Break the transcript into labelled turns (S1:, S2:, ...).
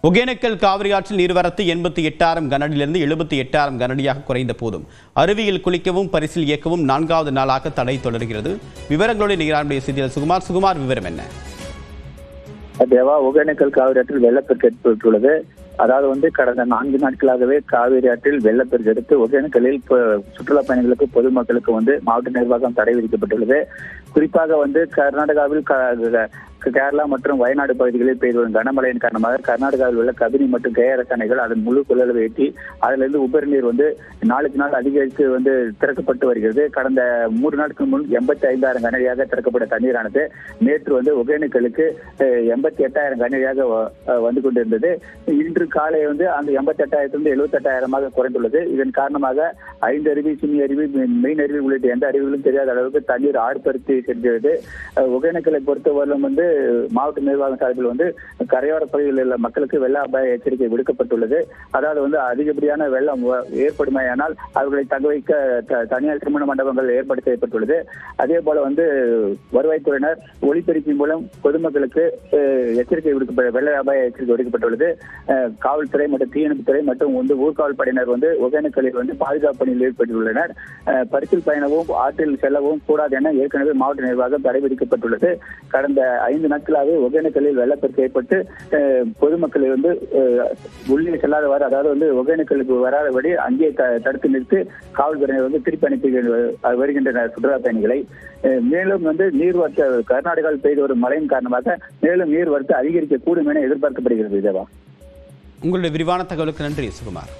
S1: ஒகேனக்கல் காவிரி ஆற்றில் நீர்வரத்து 88,000 கனஅடியிலிருந்து 78,000 கனஅடியாக குறைந்த போதும் அருவியில் குளிக்கவும் பரிசில் இயக்கவும் 4வது நாளாக தடை தொடர்கிறது. விவரங்களோடு நிகழ்ச்சிய செய்தியாளர் சுகுமார் விவரம் என்ன?
S2: தேவா, ஒகேனக்கல் காவிரி ஆற்றில் வெள்ளப்பெருக்கு ஏற்பட்டுள்ளது. அதாவது கடந்த 4 நாட்களாகவே காவிரி ஆற்றில் வெள்ளப்பெருக்கு எடுத்து ஒகேனக்கலில் சுற்றுலா பயணிகளுக்கு பொதுமக்களுக்கு மாவட்ட நிர்வாகம் தடை விதிக்கப்பட்டுள்ளது. குறிப்பாக கர்நாடகாவில் கேரளா மற்றும் வயநாடு பகுதிகளில் பெய்து வரும் கனமழையின் காரணமாக கர்நாடகாவில் உள்ள கபினி மற்றும் கேஆர்எஸ் அணைகள் அதன் முழு கொள்ளளவை எட்டி அதிலிருந்து உபரி நீர் நாளுக்கு நாள் அதிகரித்து திறக்கப்பட்டு வருகிறது. கடந்த 3 நாட்களுக்கு முன் 85,000 கனஅடியாக திறக்கப்பட்ட தண்ணீரானது நேற்று ஒகேனக்கலுக்கு 88,000 கனஅடியாக வந்து கொண்டிருந்தது. இன்று காலை அந்த 88,000 78,000 குறைந்துள்ளது. இதன் காரணமாக 5 அருவி, சின்னி அருவி, மெயின் அருவி உள்ளிட்ட எந்த அருவிகளும் தெரியாத அளவுக்கு தண்ணீர் ஆர்ப்பரித்து சென்றது. ஒகேனக்கலை பொறுத்தவரையிலும் மாவட்ட நிர்வாகம் சார்பில் கரையோர பகுதிகளில் உள்ள மக்களுக்கு வெள்ள அபாய எச்சரிக்கை விடுக்கப்பட்டுள்ளது. அதாவது அதிகப்படியான வெள்ளம் ஏற்படுமையானால் அவர்களை தங்க வைக்க தனியார் திருமண மண்டபங்கள் ஏற்பாடு செய்யப்பட்டுள்ளது. அதே போல வருவாய்த்துறையினர் ஒலிபெருக்கி மூலம் பொதுமக்களுக்கு எச்சரிக்கை வெள்ள அபாய எச்சரிக்கை விடுக்கப்பட்டுள்ளது. காவல்துறை மற்றும் தீயணைப்புத்துறை மற்றும் ஊர்காவல் படையினர் ஒகேனக்கலில் பாதுகாப்பு பணியில் ஈடுபட்டுள்ளனர். பரிசில் பயணவும் ஆற்றில் செல்லவும் கூடாது என ஏற்கனவே மாவட்ட நிர்வாகம் தடை விதிக்கப்பட்டுள்ளது. கடந்த 5 நாட்களாக ஒகேனக்கலில் வெள்ளப்பெருக்கு ஏற்பட்டு பொதுமக்களை உள்ளே செல்லாதவாறு, அதாவது ஒகேனக்கலுக்கு வராதபடி அங்கே தடுத்து நிறுத்தி காவல்துறையினர் திருப்பி அனுப்பி வருகின்றனர் சுற்றுலா பயணிகளை. மேலும் நீர்வரத்து கர்நாடகாவில் பெய்து வரும் மழையின் காரணமாக மேலும் நீர்வரத்து அதிகரிக்கக்கூடும் என எதிர்பார்க்கப்படுகிறது.
S1: உங்களுடைய விரிவான தகவலுக்கு நன்றி சுகுமார்.